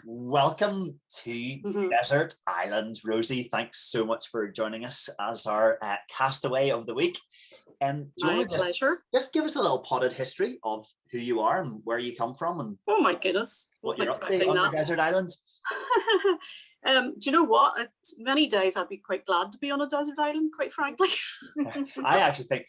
Welcome to Desert Island, Rosie. Thanks so much for joining us as our castaway of the week. Do you My want to pleasure. just give us a little potted history of who you are and where you come from and Oh my goodness, what wasn't you're up to expecting on the that. desert island? Do you know what? Many days I'd be quite glad to be on a desert island, quite frankly. I actually think,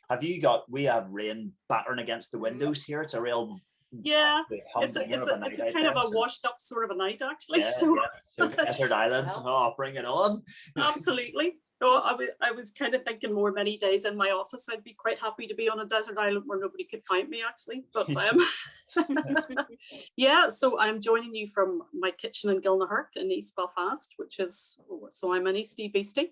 we have rain battering against the windows here. It's a real Yeah, it's a a kind of a washed up sort of a night actually. Yeah, so yeah. So desert island, oh, bring it on. Absolutely. No, I was kind of thinking more many days in my office. I'd be quite happy to be on a desert island where nobody could find me actually. But yeah, so I'm joining you from my kitchen in Gilnahirk in East Belfast, which is, so I'm an Eastie Beastie.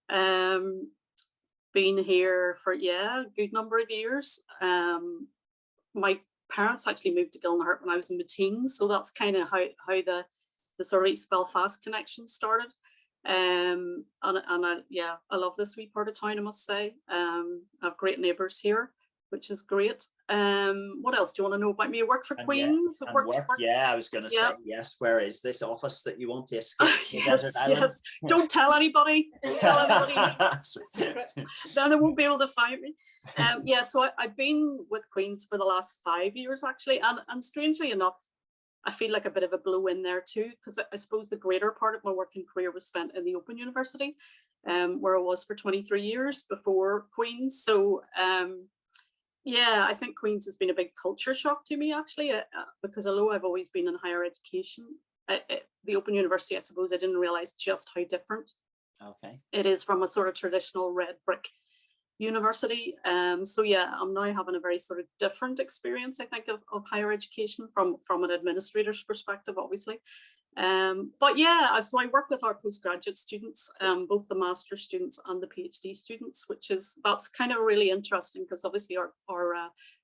Been here for, a good number of years. My parents actually moved to Gilnahirk when I was in my teens, so that's kind of how the sort of East Belfast connection started. And I love this wee part of town, I must say. I have great neighbours here, which is great. What else do you want to know about me? I work for Queen's. Yeah, I was going to say, yes. Where is this office that you want to escape? Yes. Don't tell anybody. Don't tell anybody. Then they won't be able to find me. So I've been with Queen's for the last 5 years, actually. And strangely enough, I feel like a bit of a blow in there too, because I suppose the greater part of my working career was spent in the Open University, where I was for 23 years before Queen's. So I think Queen's has been a big culture shock to me actually, because although I've always been in higher education, the Open University, I suppose I didn't realize just how different it is from a sort of traditional red brick university. I'm now having a very sort of different experience, I think, of higher education from an administrator's perspective, obviously. So I work with our postgraduate students, both the master's students and the PhD students, that's kind of really interesting because obviously our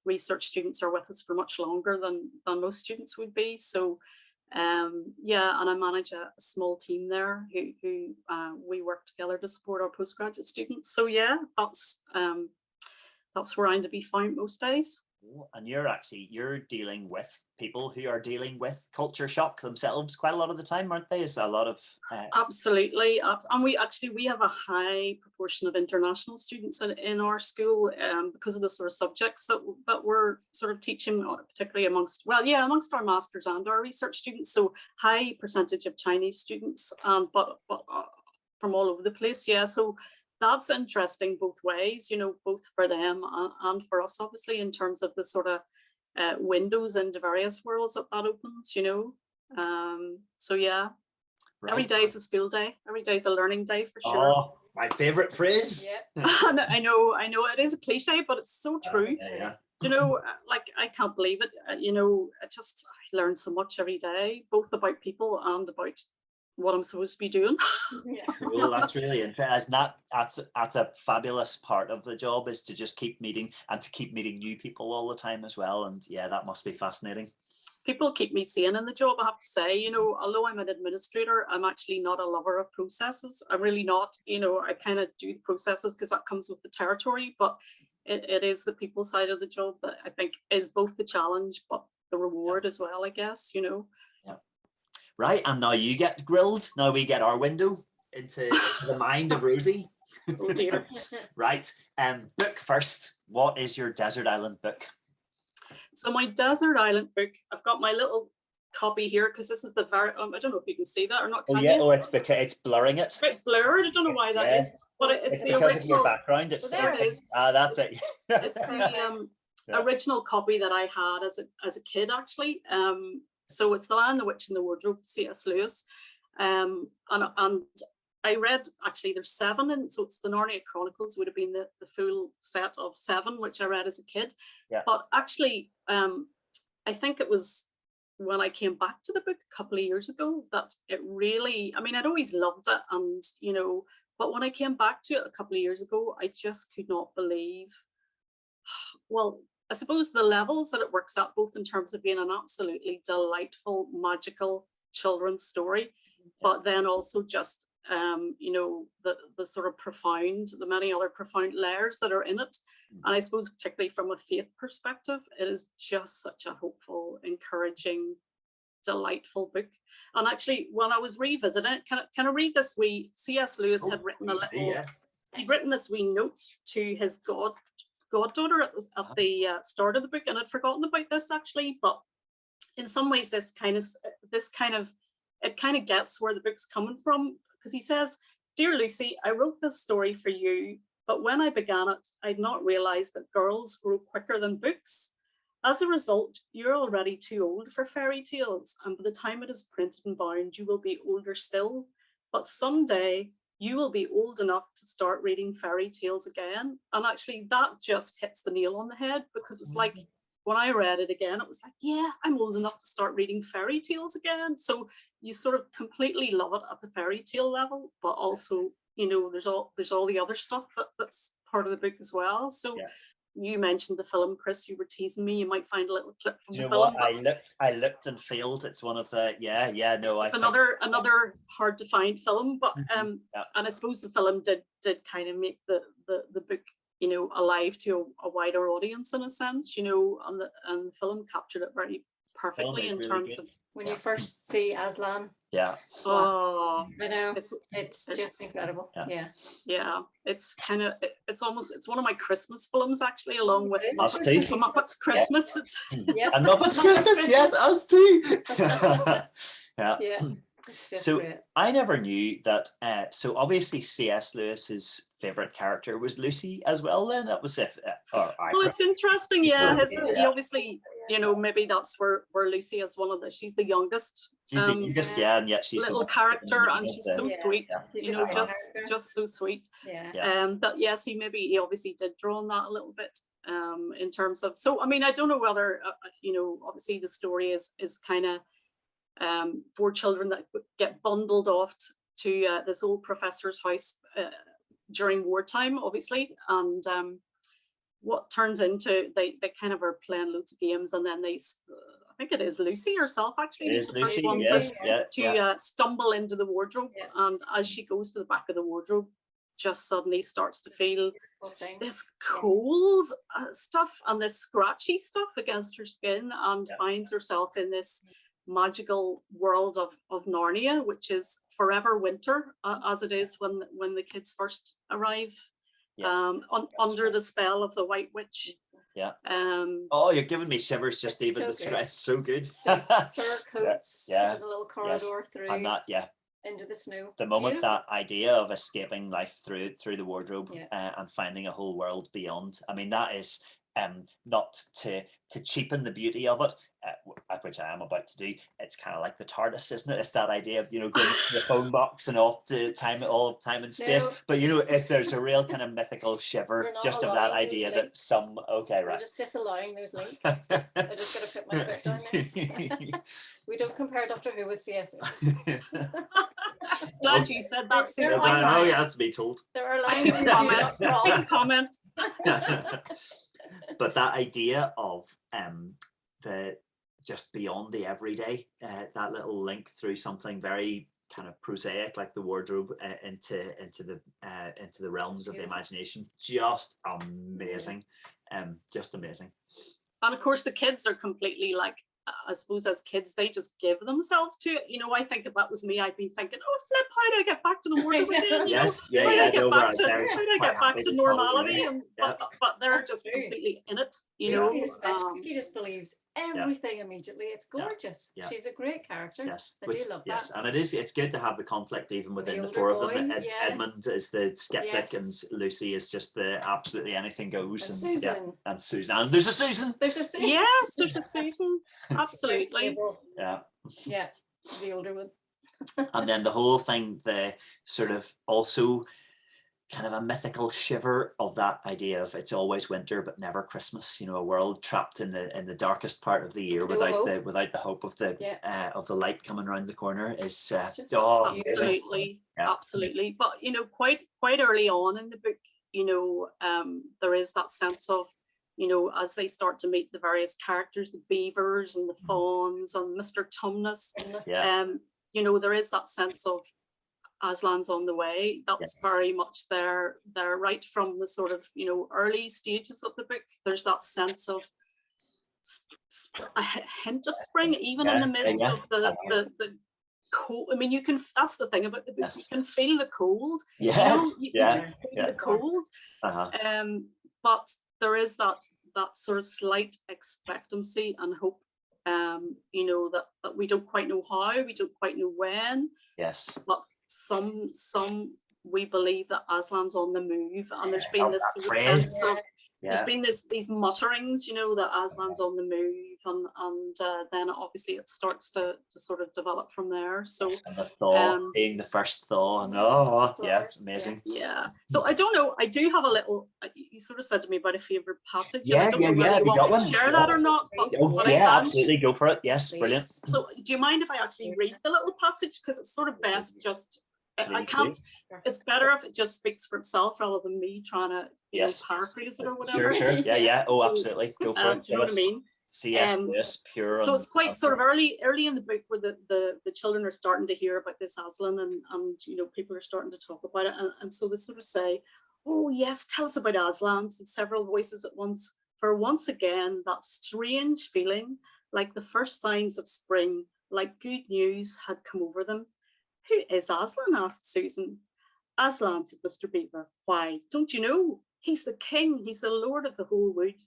research students are with us for much longer than most students would be. So and I manage a small team there who we work together to support our postgraduate students. So that's where I'm to be found most days. And you're dealing with people who are dealing with culture shock themselves quite a lot of the time, aren't they? Is a lot of Absolutely. And we have a high proportion of international students in our school, because of the sort of subjects that we're sort of teaching, particularly amongst our masters and our research students. So high percentage of Chinese students, but from all over the place. So that's interesting both ways, both for them and for us, obviously, in terms of the sort of windows into various worlds that opens, Right. Every day is a school day. Every day is a learning day for sure. Oh, my favorite phrase. Yeah. I know it is a cliche, but it's so true. I can't believe it. I learn so much every day, both about people and about what I'm supposed to be doing. Cool, that's really interesting. That's a fabulous part of the job, is to just keep meeting new people all the time as well. And that must be fascinating. People keep me sane in the job, I have to say. Although I'm an administrator, I'm actually not a lover of processes. I'm really not. I kind of do the processes because that comes with the territory, but it is the people side of the job that I think is both the challenge but the reward as well, I guess. Right, and now you get grilled. Now we get our window into the mind of Rosie. Oh dear. Right, book first. What is your desert island book? So my desert island book, I've got my little copy here because this is the very, I don't know if you can see that or not. It's because it's blurring it. It's a bit blurred. I don't know why that is, but it's the original. Of your background. It's there it is. That's it. It's the original copy that I had as a kid, actually. So it's The Lion, the Witch and the Wardrobe, C.S. Lewis. And I read, actually, there's 7, and so it's the Narnia Chronicles would have been the full set of 7, which I read as a kid. Yeah. But actually, I think it was when I came back to the book a couple of years ago that it really, I'd always loved it, and but when I came back to it a couple of years ago, I just could not believe, well, I suppose the levels that it works at, both in terms of being an absolutely delightful, magical children's story, but then also just the sort of the many other profound layers that are in it. And I suppose particularly from a faith perspective, it is just such a hopeful, encouraging delightful book. And actually, when I was revisiting it, can I read this wee, C.S. Lewis had written a little, he'd written this wee note to his goddaughter at the start of the book, and I'd forgotten about this actually, but in some ways it kind of gets where the book's coming from, because he says, "Dear Lucy, I wrote this story for you, but when I began it, I'd not realized that girls grow quicker than books. As a result, you're already too old for fairy tales, and by the time it is printed and bound, you will be older still. But someday you will be old enough to start reading fairy tales again." And actually that just hits the nail on the head, because it's like, when I read it again, it was like, yeah, I'm old enough to start reading fairy tales again. So you sort of completely love it at the fairy tale level, but also, there's all the other stuff that's part of the book as well. So you mentioned the film, Chris, you were teasing me, you might find a little clip from the film. I looked and failed. It's one of the, it's another hard to find film, but and I suppose the film did kind of make the book, alive to a wider audience in a sense, and the film captured it very perfectly in really terms of when you first see Aslan. Oh, I know, it's just incredible. It's kind of, it's one of my Christmas films actually, along with Muppets Christmas. It's and Muppets Christmas. Yes, us too. It's just so great. I never knew that. So obviously C.S. Lewis's favorite character was Lucy as well. Then that was it's interesting. Yeah, he obviously, maybe that's where Lucy is she's the youngest. She's the youngest, and yet she's little character, and she's so sweet. Just so sweet. But yes, he obviously did draw on that a little bit. In terms of, so I mean, I don't know whether obviously the story is kind of. 4 children that get bundled off to this old professor's house during wartime, obviously, and what turns into they kind of are playing loads of games, and then I think it is Lucy herself actually who's the first one to stumble into the wardrobe, and as she goes to the back of the wardrobe, just suddenly starts to feel this cold stuff and this scratchy stuff against her skin, and finds herself in this magical world of Narnia, which is forever winter, as it is when the kids first arrive, under the spell of the White Witch. You're giving me shivers just even describe. It's so good. Fur coats. There's a little corridor through and that into the snow. The moment that idea of escaping life through the wardrobe and finding a whole world beyond. I mean, that is not to cheapen the beauty of it, which I am about to do. It's kind of like the TARDIS, isn't it? It's that idea of going to the phone box and off to all of time and space. But if there's a real kind of mythical shiver just of that idea that We're just disallowing those links. I just gotta put my foot down there. We don't compare Doctor Who with C.S. Lewis. Glad you said that. That's me told. There are lines you do not cross. Comment. But that idea of the just beyond the everyday, that little link through something very kind of prosaic like the wardrobe into the realms of the imagination, just amazing. Just amazing. And of course the kids are completely like, I suppose as kids they just give themselves to it. I think if that was me, I'd be thinking, oh flip, how do I get back to the wardrobe again? How do I get back to normality? But they're just completely in it. He just believes everything immediately. It's gorgeous. She's a great character. I do love that. And it's good to have the conflict even within the 4 of them. Edmund is the skeptic, and Lucy is just the absolutely anything goes. And Susan. And there's a Susan. Yes, there's a Susan. Absolutely. The older one. And then the whole thing, the sort of also kind of a mythical shiver of that idea of it's always winter but never Christmas. A world trapped in the darkest part of the year without the hope of the light coming around the corner is absolutely. But quite early on in the book, there is that sense of, as they start to meet the various characters, the beavers and the fawns and Mr. Tumnus, there is that sense of Aslan's on the way. That's very much there right from the sort of, early stages of the book. There's that sense of a hint of spring, even in the midst of the cold. I mean, you can. That's the thing about the book. You can feel the cold. Yes. You can just feel the cold. But there is that sort of slight expectancy and hope. You know, that we don't quite know how, we don't quite know when. Yes. But some we believe that Aslan's on the move, and there's been this sort of sense of there's been these mutterings, you know, that Aslan's on the move, and then obviously it starts to sort of develop from there. So and the thaw, seeing the first thaw, and amazing. Yeah. So I don't know. I do have a little. You sort of said to me about a favorite passage. Yeah, I don't know whether you want me to share that or not. But absolutely, go for it. Yes, brilliant. So do you mind if I actually read the little passage, because it's sort of best just. I can't. It's better if it just speaks for itself rather than me trying to paraphrase it or whatever. Sure. Yeah. Oh, absolutely. Go for it. Do you know what I mean? C.S. Lewis, pure. So it's quite sort of early in the book where the children are starting to hear about this Aslan, and you know, people are starting to talk about it, and so they sort of say, "Oh yes, tell us about Aslan," said several voices at once. For once again, that strange feeling, like the first signs of spring, like good news, had come over them. "Who is Aslan?" asked Susan. "Aslan," said Mr. Beaver. "Why, don't you know? He's the king, he's the lord of the whole wood.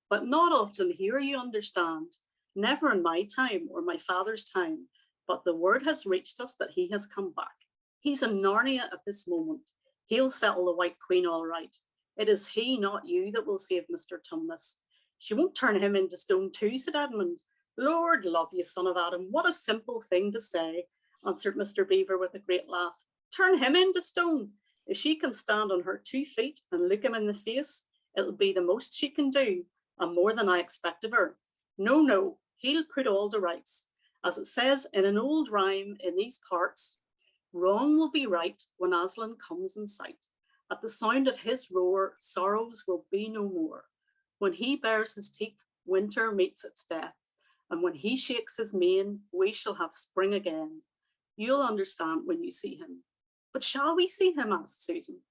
But not often here, you understand. Never in my time or my father's time. But the word has reached us that he has come back. He's in Narnia at this moment. He'll settle the White Queen all right. It is he, not you, that will save Mr. Tumnus. She won't turn him into stone too," said Edmund. "Lord love you, son of Adam, what a simple thing to say," answered Mr. Beaver with a great laugh. "Turn him into stone. If she can stand on her 2 feet and look him in the face, it'll be the most she can do, and more than I expect of her. No, he'll put all to rights. As it says in an old rhyme in these parts, wrong will be right when Aslan comes in sight. At the sound of his roar, sorrows will be no more. When he bares his teeth, winter meets its death, and when he shakes his mane, we shall have spring again. You'll understand when you see him." "But shall we see him?" asked Susan.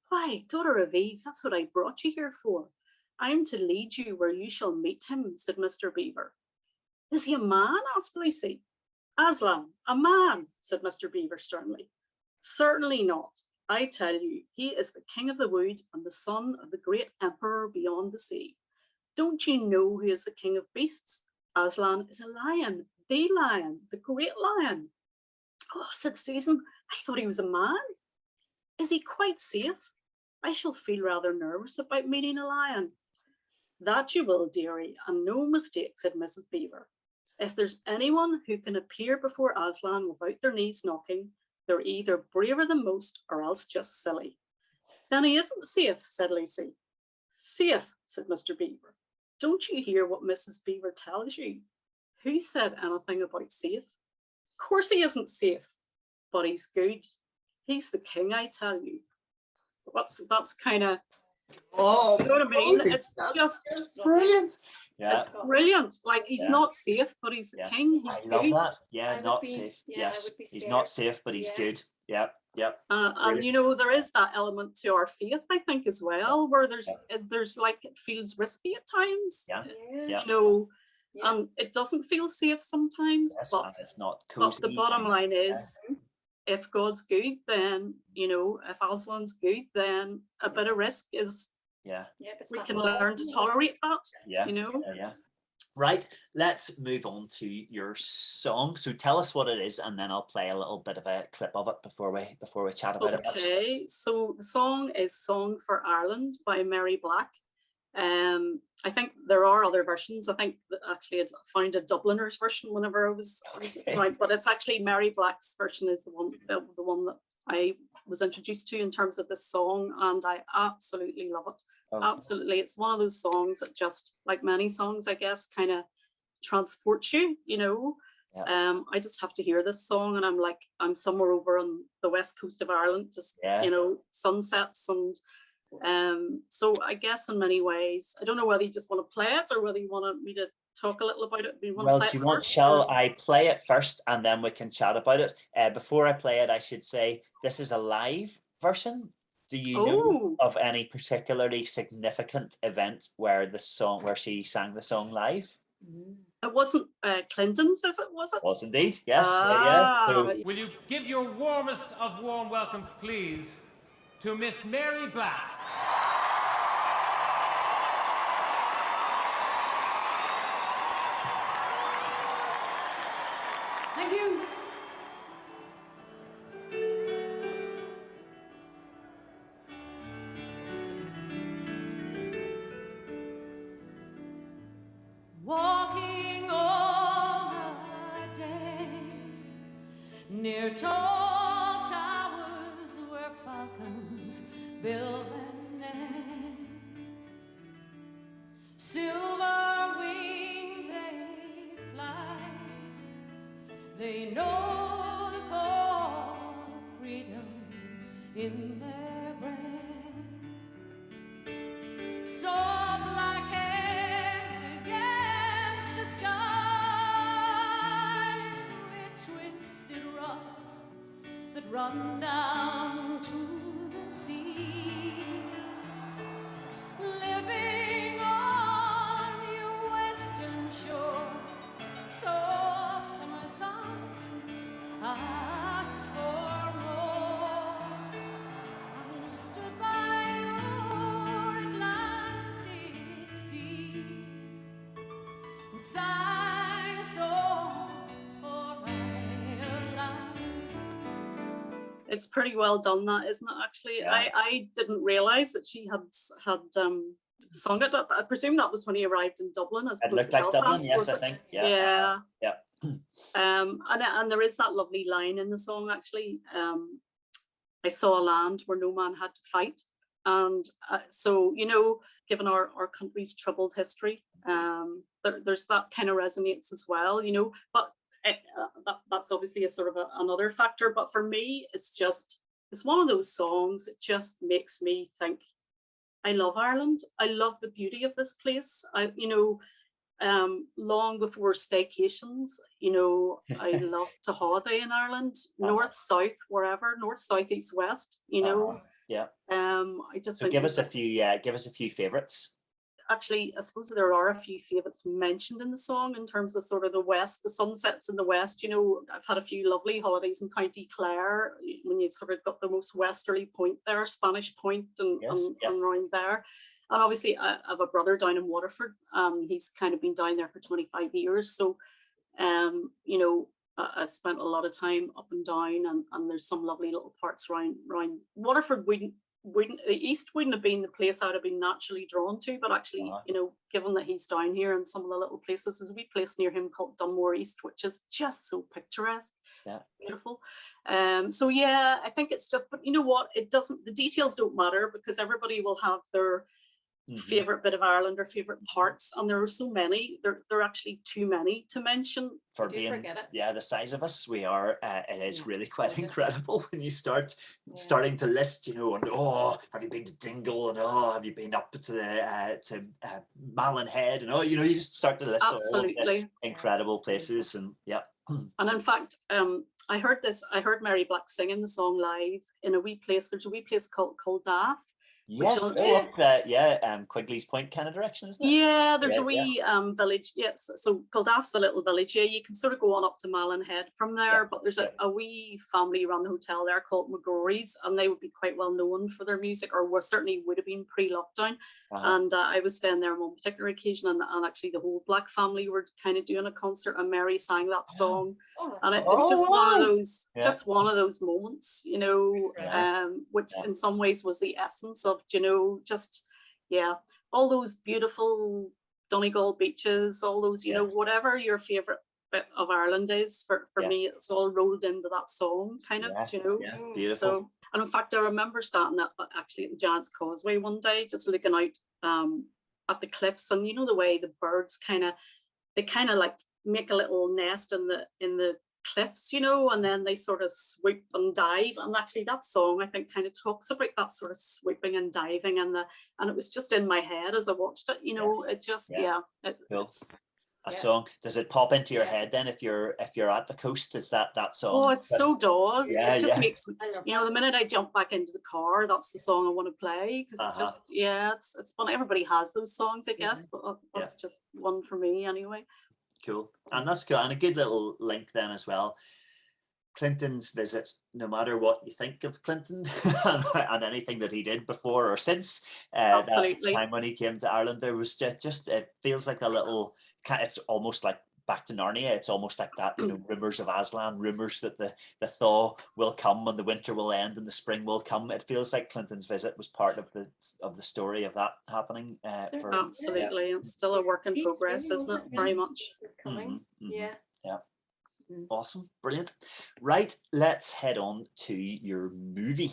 "Why, daughter of Eve, that's what I brought you here for. I am to lead you where you shall meet him," said Mr. Beaver. "Is he a man?" asked Lucy. "Aslan, a man," said Mr. Beaver sternly. "Certainly not. I tell you, he is the king of the wood and the son of the great emperor beyond the sea. Don't you know who is the king of beasts? Aslan is a lion, the great lion." "Oh," said Susan, "I thought he was a man. Is he quite safe? I shall feel rather nervous about meeting a lion." "That you will, dearie, and no mistake," said Mrs. Beaver. "If there's anyone who can appear before Aslan without their knees knocking, they're either braver than most or else just silly." "Then he isn't safe," said Lucy. "Safe," said Mr. Beaver. "Don't you hear what Mrs. Beaver tells you? Who said anything about safe? Of course he isn't safe, but he's good. He's the king, I tell you." That's kind of, you know what I mean? It's just brilliant. Yeah, it's brilliant. Like, he's not safe, but he's the king. He's good. Love that. Yeah, not safe. Yes, he's not safe, but he's good. Yep. And you know, there is that element to our faith, I think, as well, where there's like, it feels risky at times. You know, and it doesn't feel safe sometimes. But it's not cozy. But the bottom line is, if God's good, then, you know, if Aslan's good, then a bit of risk is, we can learn to tolerate that, you know. Right, let's move on to your song. So tell us what it is, and then I'll play a little bit of a clip of it before we chat about it. Okay, so the song is "Song for Ireland" by Mary Black. I think there are other versions. I think that actually I found a Dubliner's version whenever I was right, but it's actually Mary Black's version is the one that I was introduced to in terms of this song, and I absolutely love it. Absolutely, it's one of those songs that, just like many songs, I guess, kind of transports you, you know. I just have to hear this song and I'm somewhere over on the west coast of Ireland, just you know, sunsets, and so I guess in many ways, I don't know whether you just want to play it or whether you want me to talk a little about it. Shall I play it first and then we can chat about it? Before I play it, I should say this is a live version. Do you know of any particularly significant event where she sang the song live? It wasn't Clinton's visit, was it? Was indeed, yes. Yeah. So, will you give your warmest of warm welcomes, please, to Miss Mary Black? Thank you. Walking all the day near tall towers where falcons build their nests, silver wing they fly, they know the call of freedom in their breasts. So black hair against the sky, with twisted rocks that run down to the sea, living on your western shore. So summer sunsets asked for more. I stood by your Atlantic sea and sang a song for Ireland. It's pretty well done, that, isn't it? Actually, Yeah. I didn't realise that she had sung it. I presume that was when he arrived in Dublin, as it opposed looked to like Belfast, Dublin, yes, was I it? think. Yeah. Yeah. And there is that lovely line in the song, actually. I saw a land where no man had to fight. And so, you know, given our country's troubled history, there's that kind of resonates as well, you know, but that's obviously a sort of another factor. But for me, it's one of those songs. It just makes me think, I love Ireland. I love the beauty of this place. Long before staycations, you know, I love to holiday in Ireland, north, south, wherever, north, south, east, west, you know. Yeah. I just So think give us a few favorites. Actually, I suppose there are a few favorites mentioned in the song in terms of sort of the west, the sunsets in the west. You know, I've had a few lovely holidays in County Clare when you've sort of got the most westerly point there, Spanish Point and around there. And obviously I have a brother down in Waterford. He's kind of been down there for 25 years. So, you know, I've spent a lot of time up and down, and there's some lovely little parts around Waterford. The east wouldn't have been the place I'd have been naturally drawn to, but actually, you know, given that he's down here and some of the little places, there's a wee place near him called Dunmore East, which is just so picturesque, beautiful. So yeah, I think it's just, but you know what, the details don't matter, because everybody will have their favorite bit of Ireland or favorite parts, and there are so many. There are actually too many to mention. For being, the size of us, we are. It is really quite incredible when you starting to list. You know, and have you been to Dingle? And have you been up to the Malin Head? And you know, you just start to list all the incredible places. And And in fact, I heard Mary Black singing the song live in a wee place. There's a wee place called Culdaff. Yes, Quigley's Point kind of direction, isn't it? Yeah, there's a wee village. Yes, so Culdaff's a little village. Yeah, you can sort of go on up to Malin Head from there, but there's a wee family-run hotel there called McGrory's, and they would be quite well known for their music, or certainly would have been pre-lockdown. And I was staying there on one particular occasion, and actually the whole Black family were kind of doing a concert, and Mary sang that song, and it's just one of those moments, you know, which in some ways was the essence of, you know, just all those beautiful Donegal beaches, all those, you know, whatever your favorite bit of Ireland is, for me, it's all rolled into that song, kind of, you know. Beautiful. So, and in fact, I remember starting actually at the Giant's Causeway one day, just looking out at the cliffs, and you know the way the birds kind of like make a little nest in the cliffs, you know, and then they sort of swoop and dive, and actually that song I think kind of talks about that sort of swooping and diving, and it was just in my head as I watched it, you know. It just a song. Does it pop into your head then if you're at the coast? Is that song? Oh, it so does. Yeah, it just yeah. makes, the minute I jump back into the car, that's the song I want to play, because it just, it's fun. Everybody has those songs, I guess, but that's just one for me anyway. Cool. And that's cool. And a good little link then as well. Clinton's visit, no matter what you think of Clinton and anything that he did before or since Absolutely. that time when he came to Ireland, there was just it feels like a little, it's almost like back to Narnia. It's almost like that, rumors of Aslan, rumors that the thaw will come and the winter will end and the spring will come. It feels like Clinton's visit was part of the story of that happening. Absolutely. It's still a work in progress, isn't it? Very much. It's coming. Yeah. Awesome, brilliant. Right, let's head on to your movie.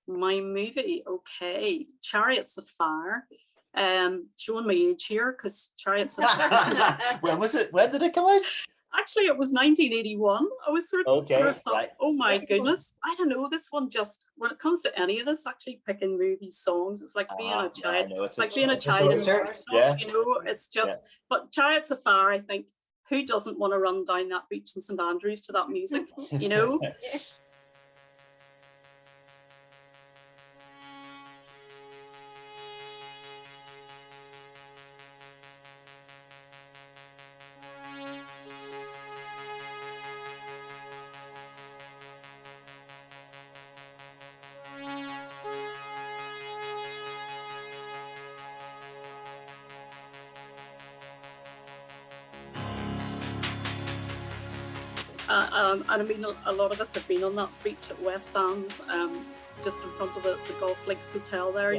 My movie, okay. Chariots of Fire. Showing my age here, because Chariots of Fire. When was it? When did it come out? Actually, it was 1981. I was sort of thought, right. Oh my goodness, I don't know. This one just, when it comes to any of this, actually picking movie songs, it's like being a child. It's like being a child in the workshop, It's just. But Chariots of Fire, I think. Who doesn't want to run down that beach in St Andrews to that music, And I mean, a lot of us have been on that beach at West Sands, just in front of the Golf Links Hotel there,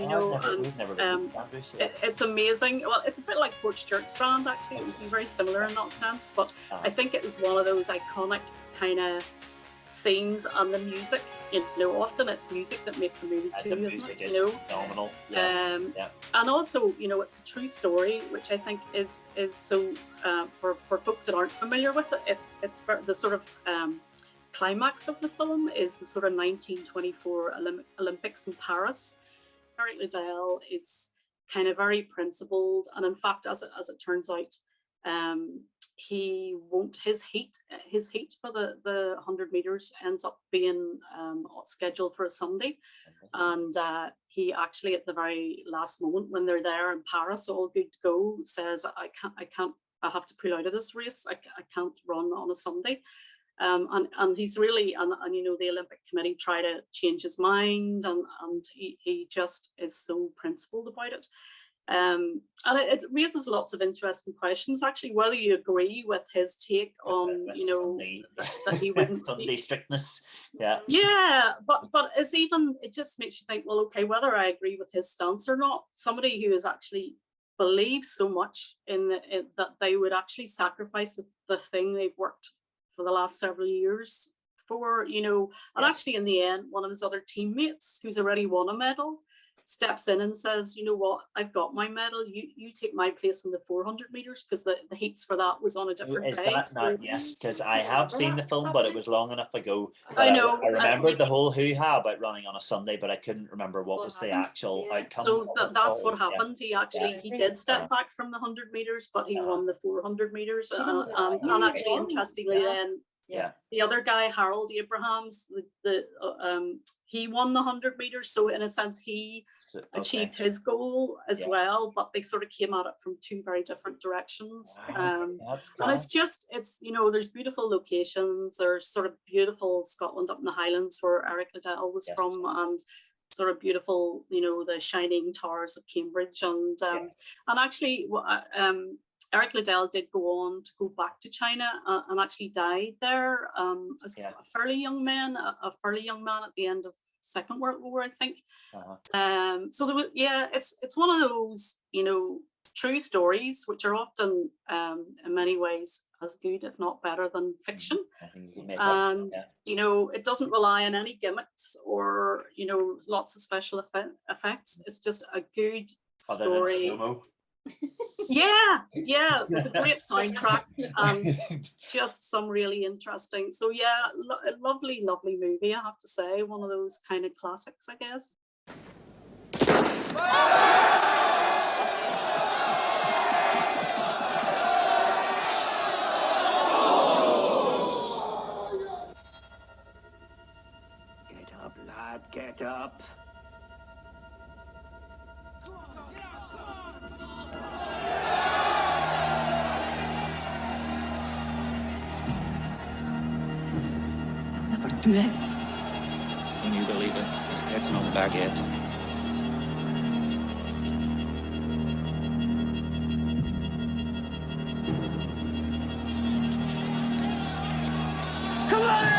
It's amazing. Well, it's a bit like Portchurch Strand, actually. It would be very similar in that sense, but I think it was one of those iconic kind of scenes, and the music, often it's music that makes a movie too, isn't it? Phenomenal. And also, it's a true story, which I think is so for folks that aren't familiar with it. It's the sort of climax of the film is the sort of 1924 Olympics in Paris. Eric Liddell is kind of very principled, and in fact, as it turns out, he won't. His heat for the 100 meters ends up being scheduled for a Sunday, and he actually at the very last moment when they're there in Paris, all good to go, says, I have to pull out of this race. I can't run on a Sunday. And he's really, and the Olympic Committee try to change his mind, and he just is so principled about it. And it raises lots of interesting questions, actually, whether you agree with his take on, that he wouldn't Sunday strictness. But it just makes you think, well, okay, whether I agree with his stance or not, somebody who is actually believes so much in that they would actually sacrifice the thing they've worked for the last several years for, and actually in the end, one of his other teammates who's already won a medal steps in and says, you know what, I've got my medal, you take my place in the 400 meters, because the heats for that was on a different day. Yes, because I have seen the film, but it was long enough ago. I know. I remembered the whole hoo-ha about running on a Sunday, but I couldn't remember what was the actual outcome. So that's what happened. He did step back from the 100 meters, but he won the 400 meters. And actually, interestingly, then the other guy, Harold Abrahams, he won the 100 meters. So in a sense, he achieved his goal as well, but they sort of came at it from two very different directions. And it's there's beautiful locations. There's sort of beautiful Scotland up in the Highlands where Eric Liddell was from, and sort of beautiful, the shining towers of Cambridge. And actually, Eric Liddell did go on to go back to China and actually died there as a fairly young man at the end of Second World War, I think. So there was, it's one of those, true stories which are often in many ways as good, if not better, than fiction. And it doesn't rely on any gimmicks or lots of special effects. It's just a good story. With a great soundtrack and just some really interesting. So a lovely movie, I have to say. One of those kind of classics, I guess. lad, get up. Never dead. Can you believe it? His head's not back yet. Come on!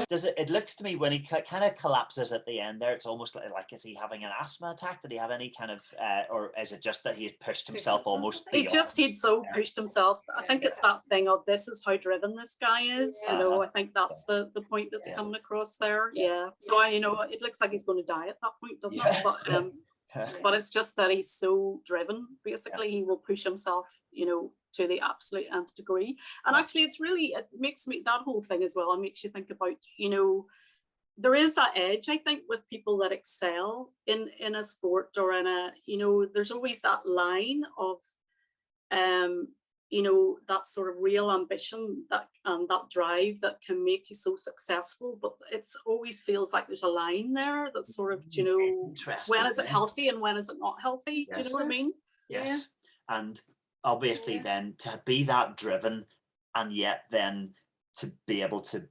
Does it looks to me when he kind of collapses at the end there, it's almost like is he having an asthma attack? Did he have any kind of or is it just that he had pushed himself almost beyond? He'd so pushed himself. I think it's that thing of this is how driven this guy is. You know, I think that's the point that's coming across there. Yeah. So it looks like he's going to die at that point, doesn't it? But it's just that he's so driven. Basically, he will push himself, to the absolute nth degree. And actually, it makes me, that whole thing as well, it makes you think about, there is that edge, I think, with people that excel in a sport or in a, there's always that line of, that sort of real ambition and that drive that can make you so successful, but it's always feels like there's a line there that's sort of, when is it healthy and when is it not healthy? Do you know what I mean? Yes. Yeah. And obviously then to be that driven and yet then to be able to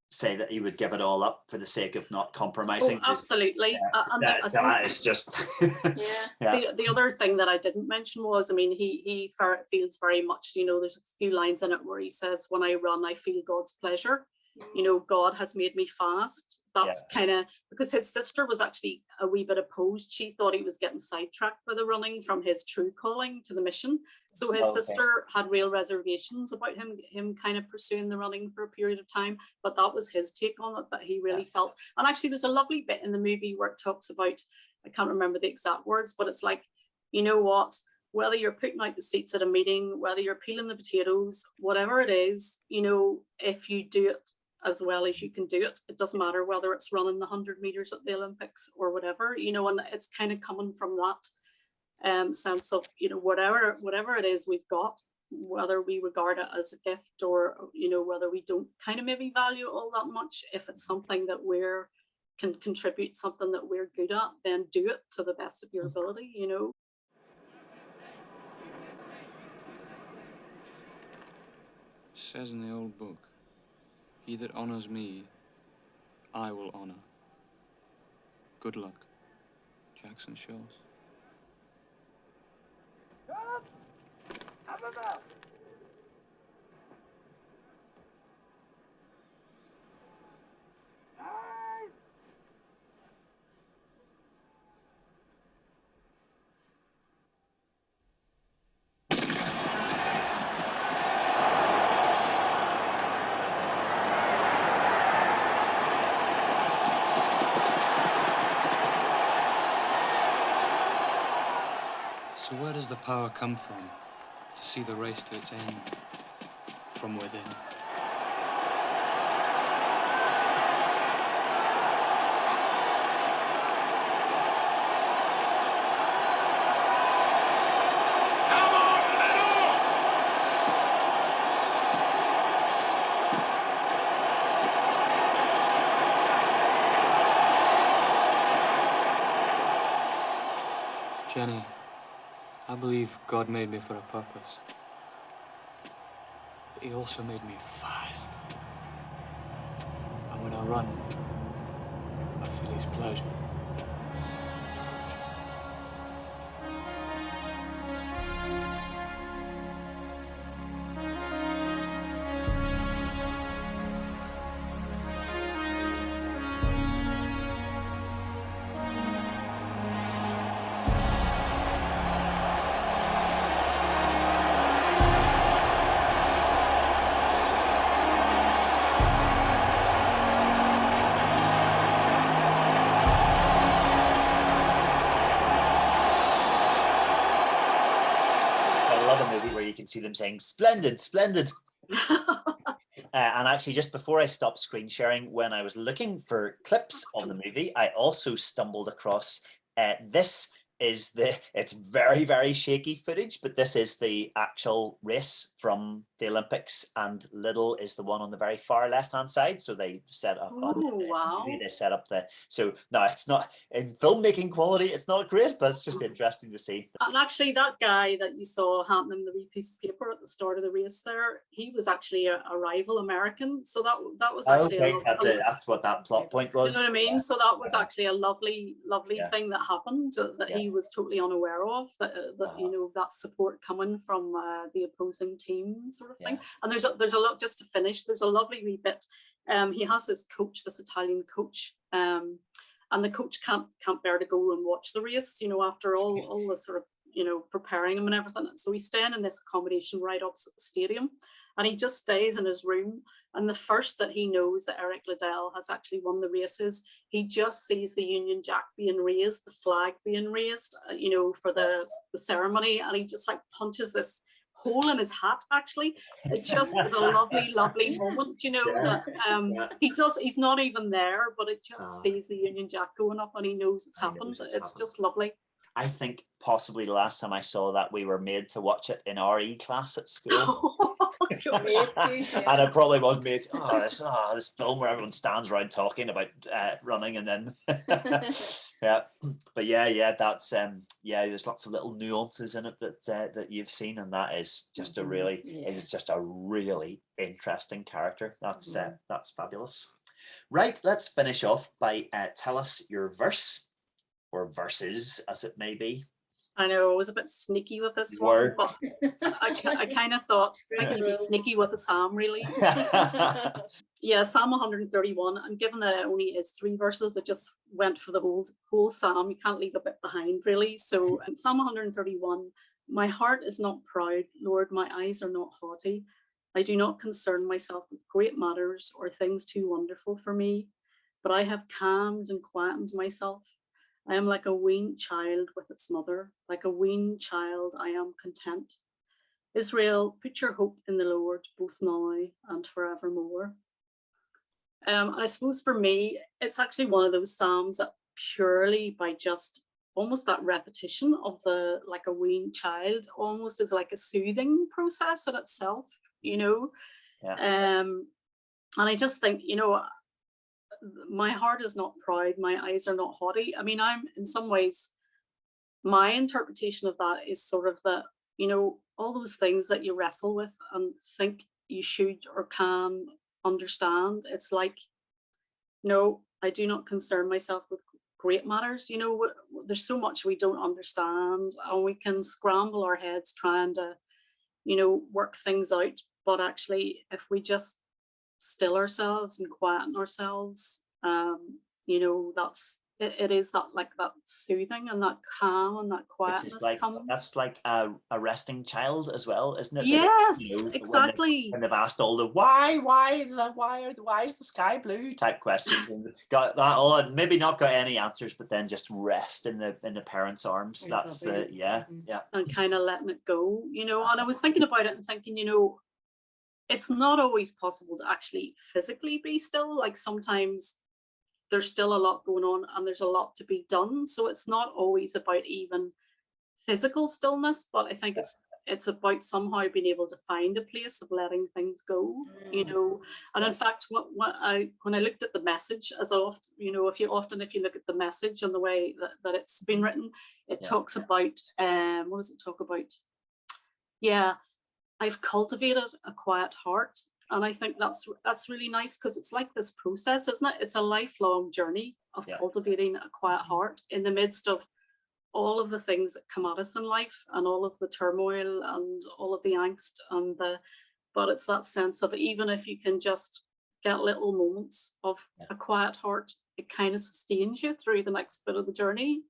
say that he would give it all up for the sake of not compromising. Oh, absolutely. That is just The other thing that I didn't mention was, he feels very much, there's a few lines in it where he says, when I run, I feel God's pleasure. God has made me fast. That's kind of because his sister was actually a wee bit opposed. She thought he was getting sidetracked by the running from his true calling to the mission. So his sister had real reservations about him kind of pursuing the running for a period of time. But that was his take on it, that he really felt. And actually, there's a lovely bit in the movie where it talks about, I can't remember the exact words, but it's like, you know what? Whether you're putting out the seats at a meeting, whether you're peeling the potatoes, whatever it is, if you do it as well as you can do it, it doesn't matter whether it's running the 100 meters at the Olympics or whatever, and it's kind of coming from that sense of, whatever it is we've got, whether we regard it as a gift or, whether we don't kind of maybe value it all that much, if it's something that can contribute, something that we're good at, then do it to the best of your ability, It says in the old book, he that honors me, I will honor. Good luck, Jackson Shows. So where does the power come from to see the race to its end? From within. Come on, little! Jenny, I believe God made me for a purpose. But he also made me fast. And when I run, I feel his pleasure. love a movie where you can see them saying "splendid, splendid." And actually, just before I stopped screen sharing, when I was looking for clips of the movie, I also stumbled across this is it's very, very shaky footage, but this is the actual race from the Olympics, and Little is the one on the very far left-hand side. So they set up wow. they set up so no, it's not in filmmaking quality, it's not great, but it's just interesting to see. And actually that guy that you saw handing him the wee piece of paper at the start of the race there, he was actually a rival American. So that was actually that's what that plot point was. You know what I mean? So that was actually a lovely thing that happened that he was totally unaware of, that you know, that support coming from the opposing team sort of thing. And there's a lot, just to finish, there's a lovely wee bit. He has this coach, this Italian coach, and the coach can't bear to go and watch the race, you know, after all the sort of, you know, preparing him and everything. So he's staying in this accommodation right opposite the stadium, and he just stays in his room. And the first that he knows that Eric Liddell has actually won the races, he just sees the Union Jack being raised, the flag being raised, you know, for the ceremony, and he just like punches this hole in his hat. Actually, it just is a lovely moment, you know, that he's not even there, but it just sees the Union Jack going up, and he knows it's happened. It's just lovely. I think possibly the last time I saw that, we were made to watch it in RE class at school. And it probably was made, this film where everyone stands around talking about running, and then that's there's lots of little nuances in it that you've seen, and that is just a really it's just a really interesting character. That's fabulous. Right, let's finish off by tell us your verse, or verses as it may be. I know I was a bit sneaky with this one, but I kind of thought I could be sneaky with the psalm, really. Yeah, Psalm 131. And given that it only is 3 verses, I just went for the whole psalm. You can't leave a bit behind, really. So Psalm 131. My heart is not proud, Lord. My eyes are not haughty. I do not concern myself with great matters or things too wonderful for me, but I have calmed and quietened myself. I am like a weaned child with its mother. Like a weaned child, I am content. Israel, put your hope in the Lord, both now and forevermore. I suppose for me, it's actually one of those psalms that purely by just almost that repetition of the like a weaned child almost is like a soothing process in itself, you know. And I just think, you know, my heart is not proud, my eyes are not haughty. I mean, I'm in some ways, my interpretation of that is sort of that, you know, all those things that you wrestle with and think you should or can understand. It's like, no, I do not concern myself with great matters. You know, there's so much we don't understand, and we can scramble our heads trying to, you know, work things out. But actually, if we just still ourselves and quieten ourselves, you know, it is that like that soothing and that calm and that quietness comes. That's like a resting child as well, isn't it? Yes, you know, exactly. When they've asked all the why is the sky blue type questions, and got that all, and maybe not got any answers, but then just rest in the parents' arms. That's and kind of letting it go, you know. And I was thinking about it and thinking, you know, it's not always possible to actually physically be still. Like sometimes there's still a lot going on and there's a lot to be done. So it's not always about even physical stillness, but I think it's about somehow being able to find a place of letting things go, you know. And in fact, when I looked at the message, as often, you know, if you look at the message and the way that it's been written, it talks about, what does it talk about? Yeah, I've cultivated a quiet heart. And I think that's really nice, because it's like this process, isn't it? It's a lifelong journey of cultivating a quiet heart in the midst of all of the things that come at us in life and all of the turmoil and all of the angst but it's that sense of, even if you can just get little moments of a quiet heart, it kind of sustains you through the next bit of the journey,